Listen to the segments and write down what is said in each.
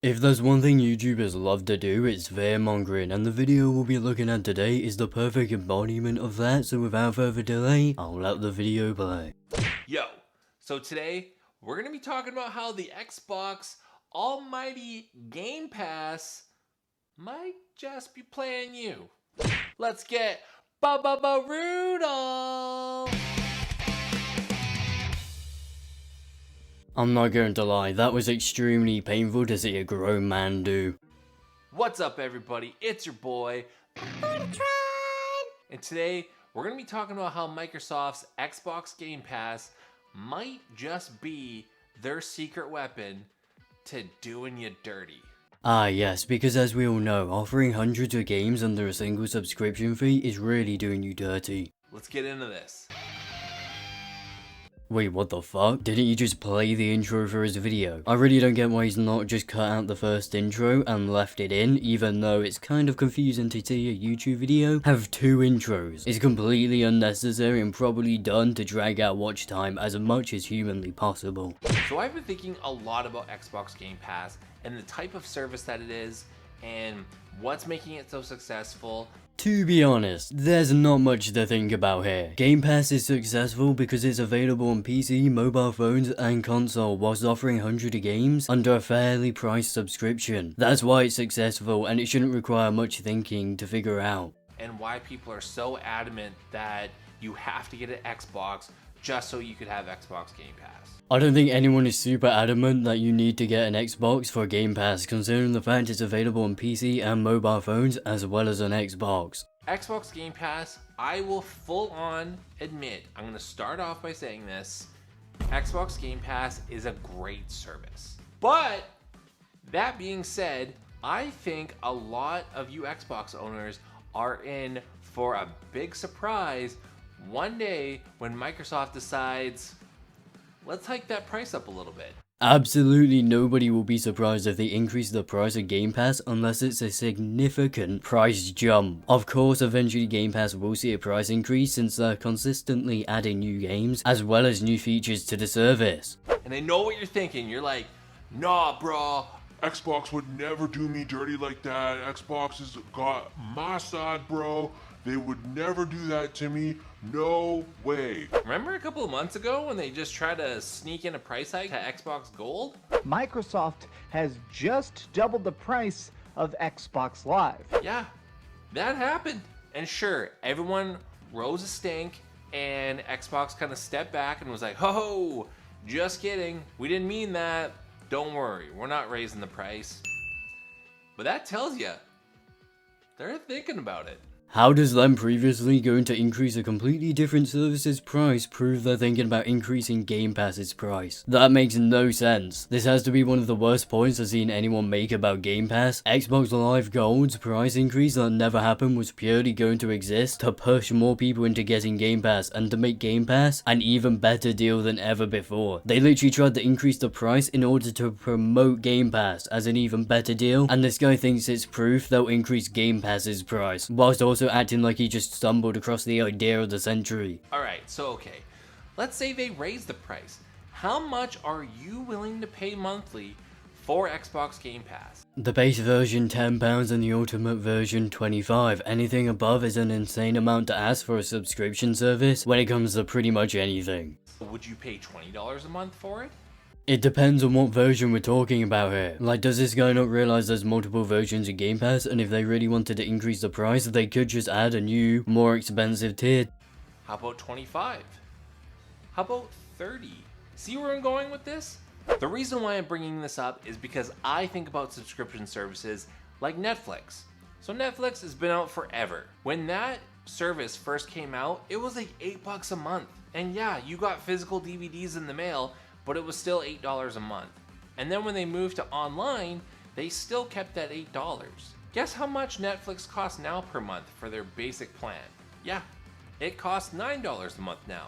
If there's one thing YouTubers love to do, it's fearmongering, and the video we'll be looking at today is the perfect embodiment of that, so without further delay, I'll let the video play. Yo, so today we're going to be talking about how the Xbox almighty Game Pass might just be playing you. Let's get brutal. I'm not going to lie, that was extremely painful to see a grown man do. What's up, everybody? It's your boy, FornaTRON! And today we're going to be talking about how Microsoft's Xbox Game Pass might just be their secret weapon to doing you dirty. Ah yes, because as we all know, offering hundreds of games under a single subscription fee is really doing you dirty. Let's get into this. Wait, what the fuck? Didn't you just play the intro for his video? I really don't get why he's not just cut out the first intro and left it in, even though it's kind of confusing to see a YouTube video have two intros. It's completely unnecessary and probably done to drag out watch time as much as humanly possible. So I've been thinking a lot about Xbox Game Pass and the type of service that it is and what's making it so successful. To be honest, there's not much to think about here. Game Pass is successful because it's available on PC, mobile phones, and console whilst offering hundreds of games under a fairly priced subscription. That's why it's successful, and it shouldn't require much thinking to figure out. And why people are so adamant that you have to get an Xbox just so you could have Xbox Game Pass. I don't think anyone is super adamant that you need to get an Xbox for Game Pass, considering the fact it's available on PC and mobile phones as well as on Xbox. Xbox Game Pass, I will full on admit, I'm going to start off by saying this, Xbox Game Pass is a great service. But that being said, I think a lot of you Xbox owners are in for a big surprise one day when Microsoft decides, let's hike that price up a little bit. Absolutely nobody will be surprised if they increase the price of Game Pass unless it's a significant price jump. Of course, eventually Game Pass will see a price increase since they're consistently adding new games as well as new features to the service. And I know what you're thinking. You're like, nah, bro. Xbox would never do me dirty like that. Xbox has got my side, bro. They would never do that to me. No way. Remember a couple of months ago when they just tried to sneak in a price hike to Xbox Gold? Microsoft has just doubled the price of Xbox Live. Yeah, that happened. And sure, everyone rose a stink and Xbox kind of stepped back and was like, ho, just kidding. We didn't mean that. Don't worry, we're not raising the price. But that tells you, they're thinking about it. How does them previously going to increase a completely different service's price prove they're thinking about increasing Game Pass's price? That makes no sense. This has to be one of the worst points I've seen anyone make about Game Pass. Xbox Live Gold's price increase that never happened was purely going to exist to push more people into getting Game Pass and to make Game Pass an even better deal than ever before. They literally tried to increase the price in order to promote Game Pass as an even better deal, and this guy thinks it's proof they'll increase Game Pass's price, whilst also acting like he just stumbled across the idea of the century. Alright, so okay, let's say they raise the price. How much are you willing to pay monthly for Xbox Game Pass? The base version £10 and the ultimate version $25. Anything above is an insane amount to ask for a subscription service when it comes to pretty much anything. Would you pay $20 a month for it? It depends on what version we're talking about here. Like, does this guy not realize there's multiple versions of Game Pass, and if they really wanted to increase the price, they could just add a new, more expensive tier? How about 25? How about 30? See where I'm going with this? The reason why I'm bringing this up is because I think about subscription services like Netflix. So Netflix has been out forever. When that service first came out, it was like $8 a month. And yeah, you got physical DVDs in the mail, but it was still $8 a month. And then when they moved to online, they still kept that $8. Guess how much Netflix costs now per month for their basic plan? Yeah, it costs $9 a month now.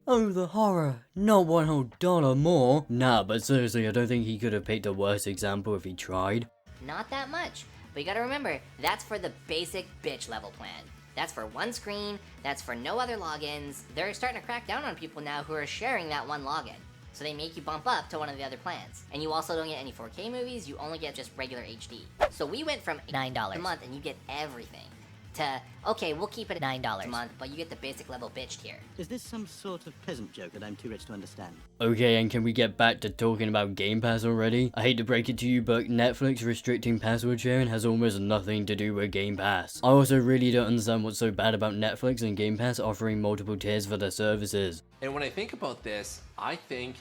Oh, the horror. Not one whole dollar more. Nah, but seriously, I don't think he could have picked a worse example if he tried. Not that much. But you gotta remember, that's for the basic bitch level plan. That's for one screen, that's for no other logins. They're starting to crack down on people now who are sharing that one login. So they make you bump up to one of the other plans. And you also don't get any 4K movies, you only get just regular HD. So we went from $9 a month and you get everything, to, okay, we'll keep it at $9 a month, but you get the basic level bitch tier. Is this some sort of peasant joke that I'm too rich to understand? Okay, and can we get back to talking about Game Pass already? I hate to break it to you, but Netflix restricting password sharing has almost nothing to do with Game Pass. I also really don't understand what's so bad about Netflix and Game Pass offering multiple tiers for their services. And when I think about this, I think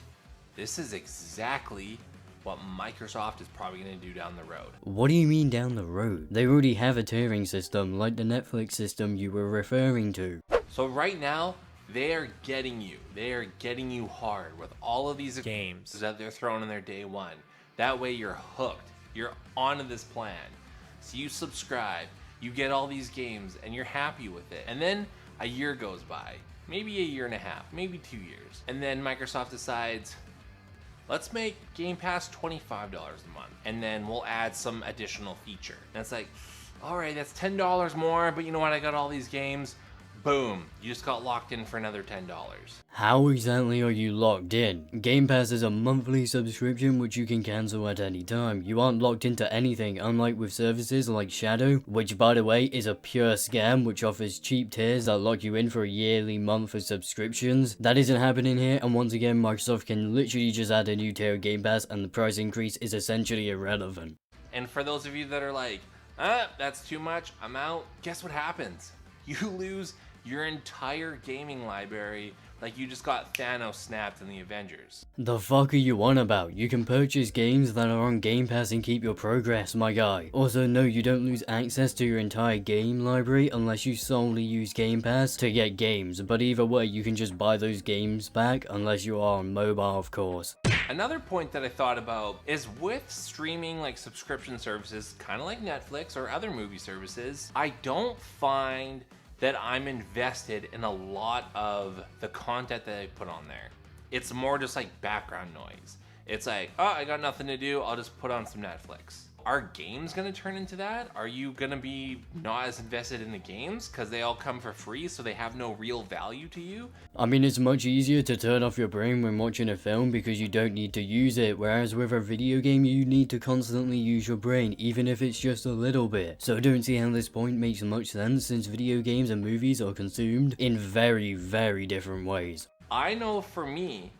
this is exactly what Microsoft is probably going to do down the road. What do you mean down the road? They already have a tiering system like the Netflix system you were referring to. So right now, they are getting you. They are getting you hard with all of these games that they're throwing in their day one. That way you're hooked. You're onto this plan. So you subscribe, you get all these games, and you're happy with it. And then a year goes by, maybe a year and a half, maybe 2 years. And then Microsoft decides, let's make Game Pass $25 a month, and then we'll add some additional feature. And it's like, all right, that's $10 more, but you know what? I got all these games. Boom, you just got locked in for another $10. How exactly are you locked in? Game Pass is a monthly subscription which you can cancel at any time. You aren't locked into anything, unlike with services like Shadow, which by the way is a pure scam which offers cheap tiers that lock you in for a yearly month of subscriptions. That isn't happening here, and once again Microsoft can literally just add a new tier of Game Pass and the price increase is essentially irrelevant. And for those of you that are like, that's too much, I'm out, guess what happens? You lose your entire gaming library like you just got Thanos snapped in the Avengers. The fuck are you on about? You can purchase games that are on Game Pass and keep your progress, my guy. Also, no, you don't lose access to your entire game library unless you solely use Game Pass to get games, but either way, you can just buy those games back unless you are on mobile, of course. Another point that I thought about is with streaming like subscription services, kind of like Netflix or other movie services, I don't find that I'm invested in a lot of the content that I put on there. It's more just like background noise. It's like, oh, I got nothing to do, I'll just put on some Netflix. Are games gonna turn into that? Are you gonna be not as invested in the games because they all come for free so they have no real value to you? I mean, it's much easier to turn off your brain when watching a film because you don't need to use it, whereas with a video game you need to constantly use your brain, even if it's just a little bit. So I don't see how this point makes much sense since video games and movies are consumed in very, very different ways. I know for me,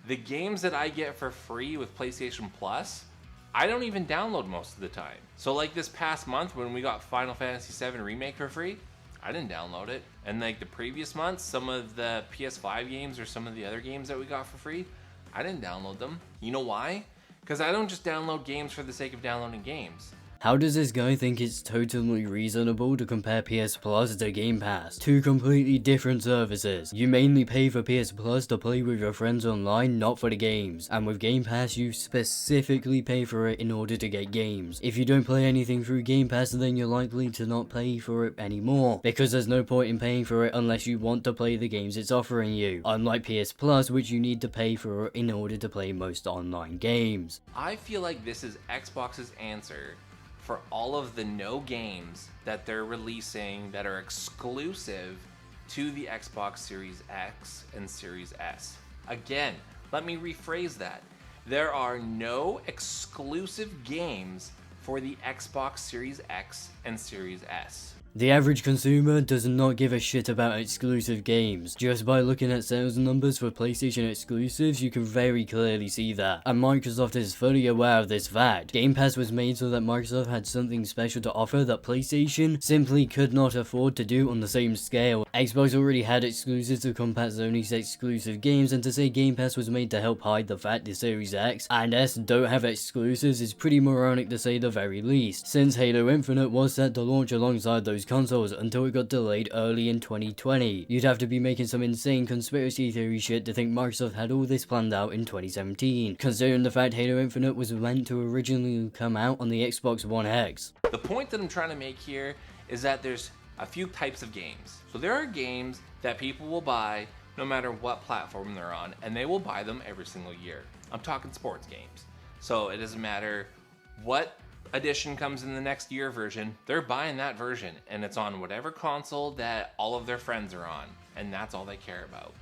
the games that I get for free with PlayStation Plus, I don't even download most of the time. So like this past month when we got Final Fantasy VII Remake for free, I didn't download it. And like the previous months, some of the PS5 games or some of the other games that we got for free, I didn't download them. You know why? Because I don't just download games for the sake of downloading games. How does this guy think it's totally reasonable to compare PS Plus to Game Pass? Two completely different services. You mainly pay for PS Plus to play with your friends online, not for the games. And with Game Pass, you specifically pay for it in order to get games. If you don't play anything through Game Pass, then you're likely to not pay for it anymore, because there's no point in paying for it unless you want to play the games it's offering you. Unlike PS Plus, which you need to pay for in order to play most online games. I feel like this is Xbox's answer for all of the no games that they're releasing that are exclusive to the Xbox Series X and Series S. Again, let me rephrase that. There are no exclusive games for the Xbox Series X and Series S. The average consumer does not give a shit about exclusive games. Just by looking at sales numbers for PlayStation exclusives, you can very clearly see that. And Microsoft is fully aware of this fact. Game Pass was made so that Microsoft had something special to offer that PlayStation simply could not afford to do on the same scale. Xbox already had exclusives to combat Sony's exclusive games, and to say Game Pass was made to help hide the fact the Series X and S don't have exclusives is pretty moronic to say the very least, since Halo Infinite was set to launch alongside those consoles until it got delayed early in 2020. You'd have to be making some insane conspiracy theory shit to think Microsoft had all this planned out in 2017, considering the fact Halo Infinite was meant to originally come out on the Xbox One X. The point that I'm trying to make here is that there's a few types of games. So there are games that people will buy no matter what platform they're on, and they will buy them every single year. I'm talking sports games. So it doesn't matter what edition comes in the next year version, they're buying that version, and it's on whatever console that all of their friends are on, and that's all they care about.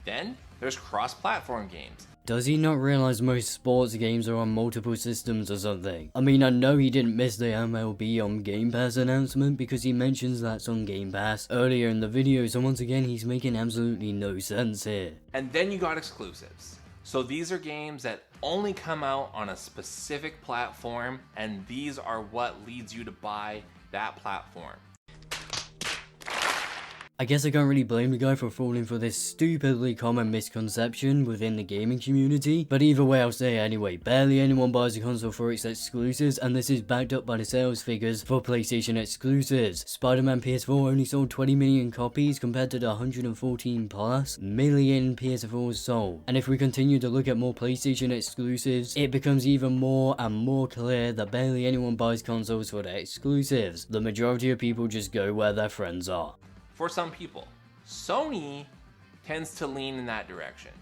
Then there's cross-platform games. Does he not realize most sports games are on multiple systems or something? I mean, I know he didn't miss the MLB on Game Pass announcement because he mentions that's on Game Pass earlier in the video, so once again he's making absolutely no sense here. And then you got exclusives. So these are games that only come out on a specific platform, and these are what leads you to buy that platform. I guess I can't really blame the guy for falling for this stupidly common misconception within the gaming community, but either way I'll say it anyway, barely anyone buys a console for its exclusives, and this is backed up by the sales figures for PlayStation exclusives. Spider-Man PS4 only sold 20 million copies compared to the 114 plus million PS4s sold, and if we continue to look at more PlayStation exclusives, it becomes even more and more clear that barely anyone buys consoles for their exclusives. The majority of people just go where their friends are. For some people, Sony tends to lean in that direction.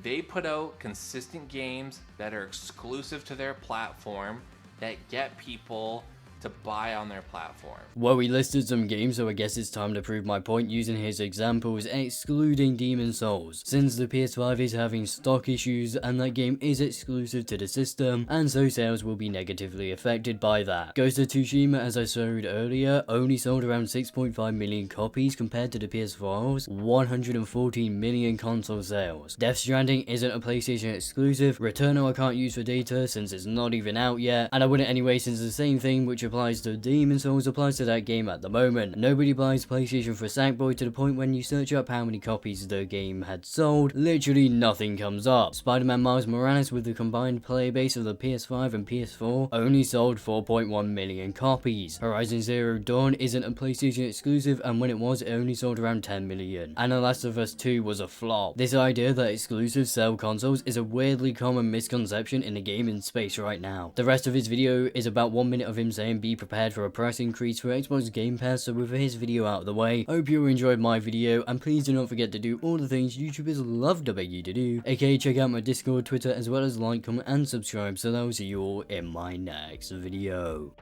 They put out consistent games that are exclusive to their platform that get people to buy on their platform. Well, we listed some games, so I guess it's time to prove my point using his examples, excluding Demon's Souls, since the PS5 is having stock issues and that game is exclusive to the system, and so sales will be negatively affected by that. Ghost of Tsushima, as I showed earlier, only sold around 6.5 million copies compared to the PS4's 114 million console sales. Death Stranding isn't a PlayStation exclusive. Returnal I can't use for data since it's not even out yet, and I wouldn't anyway since the same thing which applies to Demon's Souls applies to that game at the moment. Nobody buys PlayStation for Sackboy to the point when you search up how many copies the game had sold, literally nothing comes up. Spider-Man Miles Morales with the combined player base of the PS5 and PS4 only sold 4.1 million copies. Horizon Zero Dawn isn't a PlayStation exclusive, and when it was, it only sold around 10 million. And The Last of Us 2 was a flop. This idea that exclusives sell consoles is a weirdly common misconception in the gaming space right now. The rest of his video is about 1 minute of him saying be prepared for a price increase for Xbox Gamepass, so with his video out of the way, hope you enjoyed my video, and please do not forget to do all the things YouTubers love to beg you to do, aka check out my Discord, Twitter, as well as like, comment and subscribe, so that I will see you all in my next video.